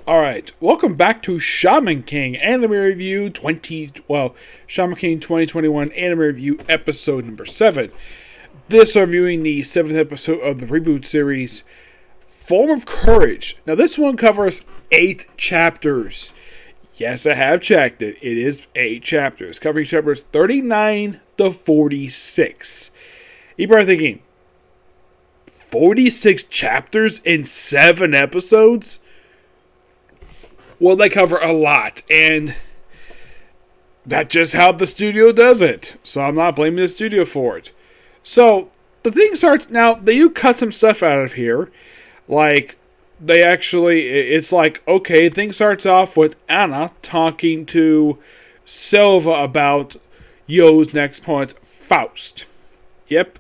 Alright, welcome back to Shaman King Anime Review Shaman King 2021 Anime Review episode number 7. This reviewing the 7th episode of the reboot series, Form of Courage. Now this one covers 8 chapters. Yes, I have checked it. It is 8 chapters, covering chapters 39 to 46. You're probably thinking, 46 chapters in 7 episodes? Well, they cover a lot, and that's just how the studio does it. So I'm not blaming the studio for it. So the thing starts now. They do cut some stuff out of here, like it's like, okay, thing starts off with Anna talking to Silva about Yo's next opponent, Faust. Yep,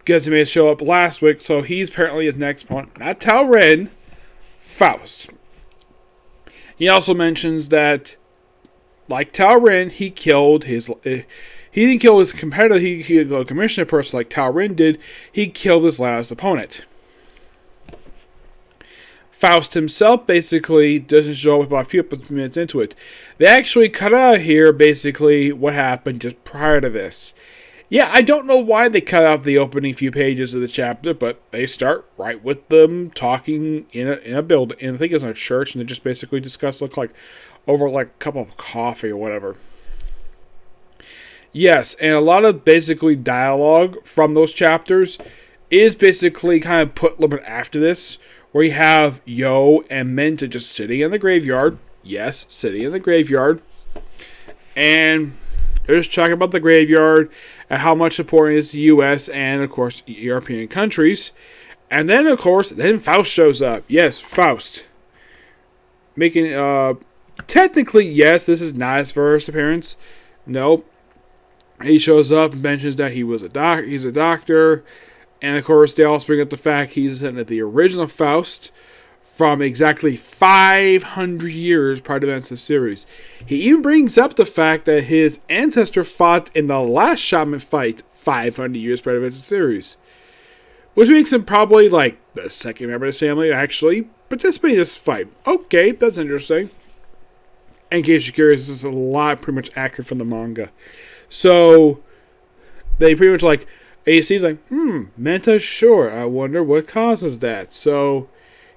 because he may show up last week, so he's apparently his next opponent, not Tao Ren, Faust. He also mentions that, like Tao Ren, he didn't kill his competitor, he killed a commissioner person like Tao Ren did. He killed his last opponent. Faust himself basically doesn't show up about a few minutes into it. They actually cut out here basically what happened just prior to this. Yeah, I don't know why they cut out the opening few pages of the chapter, but they start right with them talking in a building, and I think it's in a church, and they just basically discuss over a cup of coffee or whatever. Yes, and a lot of basically dialogue from those chapters is basically kind of put a little bit after this, where you have Yo and Menta just sitting in the graveyard. Yes, sitting in the graveyard. And they're just talking about the graveyard and how much support is the U.S. and, of course, European countries. And then, of course, Faust shows up. Yes, Faust. Making, technically, yes, this is not his first appearance. No. He shows up and mentions that he's a doctor. And, of course, they also bring up the fact he's in the original Faust from exactly 500 years prior to the events of the series. He even brings up the fact that his ancestor fought in the last Shaman fight 500 years prior to the events of the series. Which makes him probably the second member of his family to actually participate in this fight. Okay, that's interesting. In case you're curious, this is a lot pretty much accurate from the manga. So, they pretty much AC's Menta, sure, I wonder what causes that. So,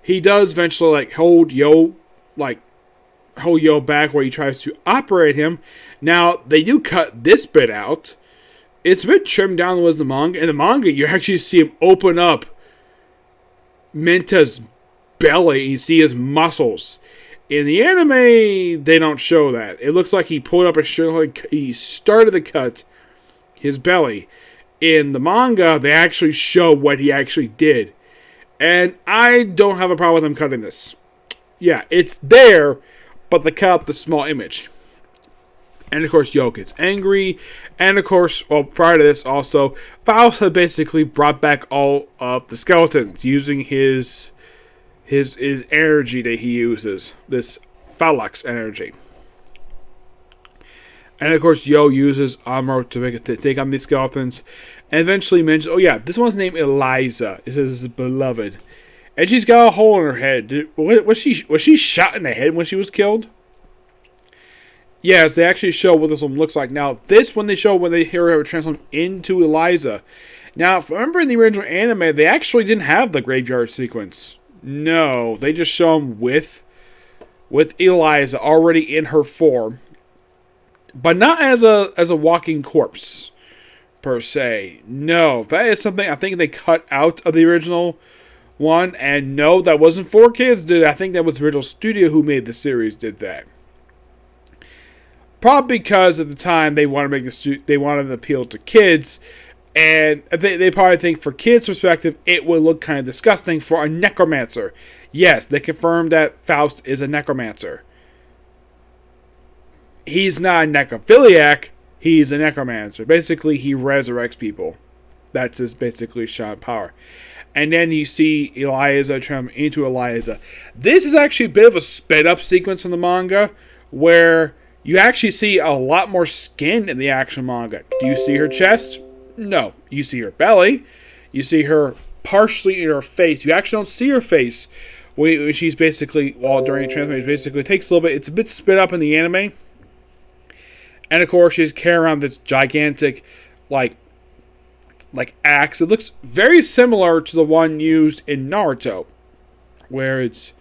he does eventually hold Yo back where he tries to operate him. Now, they do cut this bit out. It's a bit trimmed down than was the manga. In the manga, you actually see him open up Menta's belly and you see his muscles. In the anime, they don't show that. It looks like he pulled up his shirt, he started to cut his belly. In the manga, they actually show what he actually did. And I don't have a problem with them cutting this. Yeah, it's there, but they cut out the small image. And of course, Yo gets angry. And of course, prior to this also, Faust had basically brought back all of the skeletons using his energy that he uses. This Phalanx energy. And of course, Yo uses armor to take on these skeletons. And eventually mentions, oh yeah, this one's named Eliza. It says beloved. And she's got a hole in her head. Was she shot in the head when she was killed? Yes, they actually show what this one looks like. Now, this one they show when they hear her transform into Eliza. Now, if remember in the original anime, they actually didn't have the graveyard sequence. No, they just show them with Eliza already in her form. But not as a walking corpse, per se. No, that is something I think they cut out of the original one. And no, that wasn't 4Kids did. I think that was the original studio who made the series did that. Probably because at the time they wanted to appeal to kids, and they probably think for kids' perspective it would look kind of disgusting for a necromancer. Yes, they confirmed that Faust is a necromancer. He's not a necrophiliac, he's a necromancer. Basically, he resurrects people. That's his basically shaman power. And then you see Eliza turn into Eliza. This is actually a bit of a sped up sequence from the manga, where you actually see a lot more skin in the action manga. Do you see her chest? No. You see her belly. You see her partially in her face. You actually don't see her face She's basically, while during the transformation, basically it takes a little bit. It's a bit sped up in the anime, and of course she's carrying around this gigantic, like axe. It looks very similar to the one used in Naruto, where it's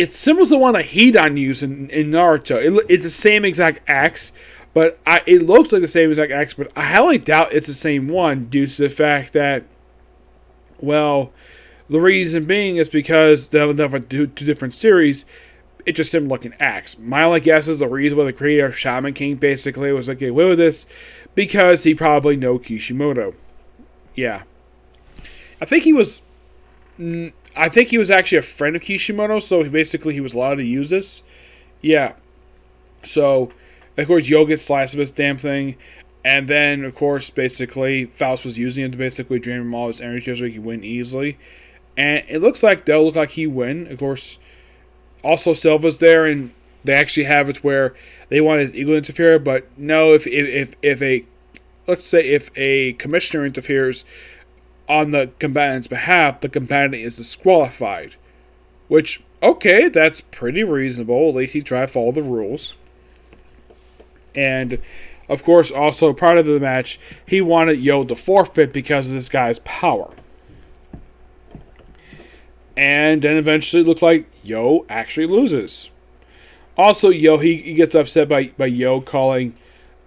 similar to the one that Hidan used in Naruto. It's the same exact axe, but it looks like the same exact axe, but I highly doubt it's the same one due to the fact that, well, the reason being is because they have two different series. It's just similar looking axe. My only guess is the reason why the creator of Shaman King basically was like, "Get away with this," because he probably know Kishimoto. Yeah, I think he was. I think he was actually a friend of Kishimoto, so he was allowed to use this. Yeah. So, of course, Yo gets sliced of this damn thing. And then, of course, basically, Faust was using it to basically drain him all his energy so he could win easily. And it looks like they'll look like he win. Of course, also Silva's there, and they actually have it where they want his ego to interfere. But no, if a commissioner interferes on the combatant's behalf, the combatant is disqualified. Which, okay, that's pretty reasonable. At least he tried to follow the rules. And, of course, also, prior to the match, he wanted Yo to forfeit because of this guy's power. And then eventually it looked like Yo actually loses. Also, Yo, he gets upset by Yo calling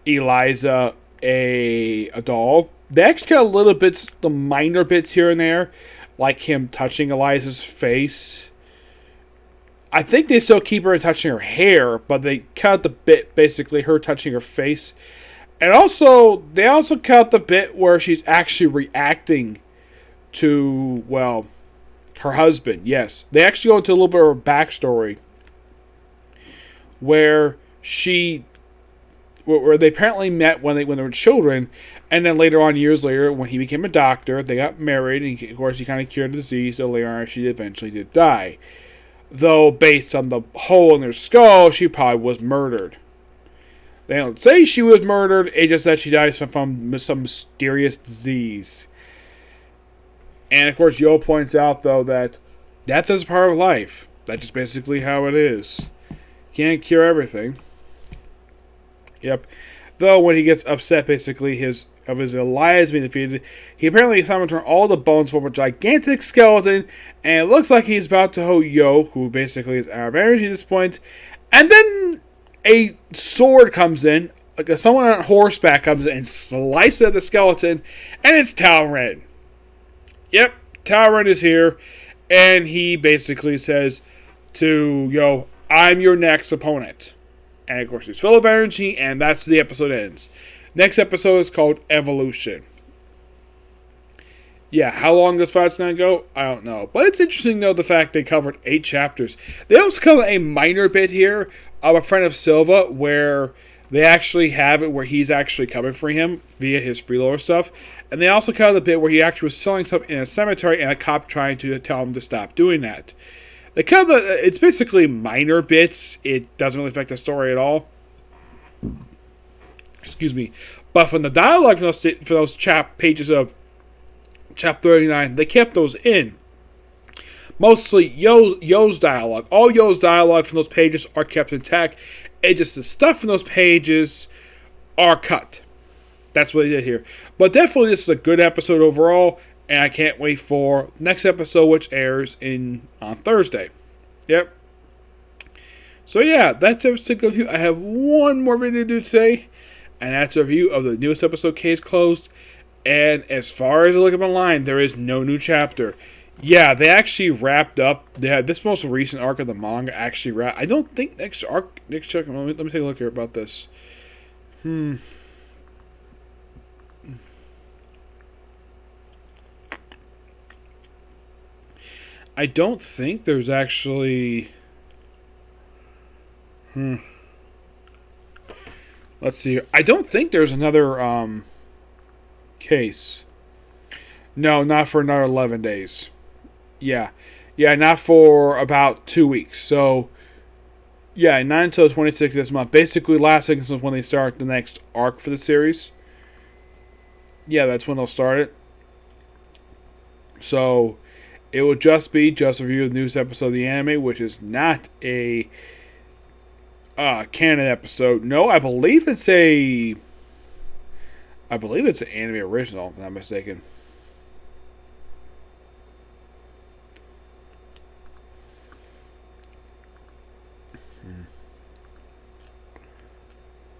Eliza a doll. They actually got a little bits, the minor bits here and there, like him touching Eliza's face. I think they still keep her touching her hair, but they cut the bit, basically, her touching her face. And also, they also cut the bit where she's actually reacting to, well, her husband, yes. They actually go into a little bit of a backstory where they apparently met when they were children, and then later on, years later, when he became a doctor, they got married, and of course he kind of cured the disease, so later on she eventually did die. Though, based on the hole in her skull, she probably was murdered. They don't say she was murdered, it's just that she died from some mysterious disease. And of course, Yo points out, though, that death is part of life. That's just basically how it is. Can't cure everything. Yep. Though when he gets upset, basically, his Elias being defeated, he apparently summoned all the bones from a gigantic skeleton, and it looks like he's about to hold Yo, who basically is out of energy at this point. And then a sword comes in, like someone on horseback comes in and slices at the skeleton, and it's Talron. Yep, Talron is here, and he basically says to Yo, "I'm your next opponent." And of course, he's full of energy, and that's the episode ends. Next episode is called Evolution. Yeah, how long this fight's going to go, I don't know. But it's interesting, though, the fact they covered 8 chapters. They also cover a minor bit here of a friend of Silva, where they actually have it where he's actually coming for him via his freeloader stuff. And they also cover the bit where he actually was selling stuff in a cemetery, and a cop trying to tell him to stop doing that. It's basically minor bits. It doesn't really affect the story at all. Excuse me. But from the dialogue for those pages of chapter 39, they kept those in. Mostly Yo's dialogue. All Yo's dialogue from those pages are kept intact. It's just the stuff from those pages are cut. That's what they did here. But definitely this is a good episode overall. And I can't wait for next episode, which airs on Thursday. Yep. So yeah, that's episode review. I have one more video to do today, and that's a review of the newest episode, Case Closed. And as far as I look up online, there is no new chapter. Yeah, they actually wrapped up. They had this most recent arc of the manga actually wrapped. I don't think next chapter. Let me take a look here about this. I don't think there's actually... Let's see here. I don't think there's another case. No, not for another 11 days. Yeah, not for about 2 weeks. So, yeah, not until the 26th of this month. Basically, last week is when they start the next arc for the series. Yeah, that's when they'll start it. So... It will just be just a review of the newest episode of the anime, which is not a canon episode. No, I believe it's an anime original, if I'm not mistaken.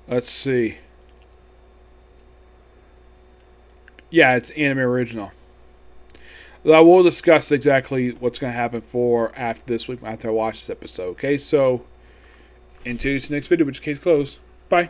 Let's see. Yeah, it's anime original. I will discuss exactly what's going to happen for after this week, after I watch this episode. Okay, so, into the next video, which is case closed. Bye.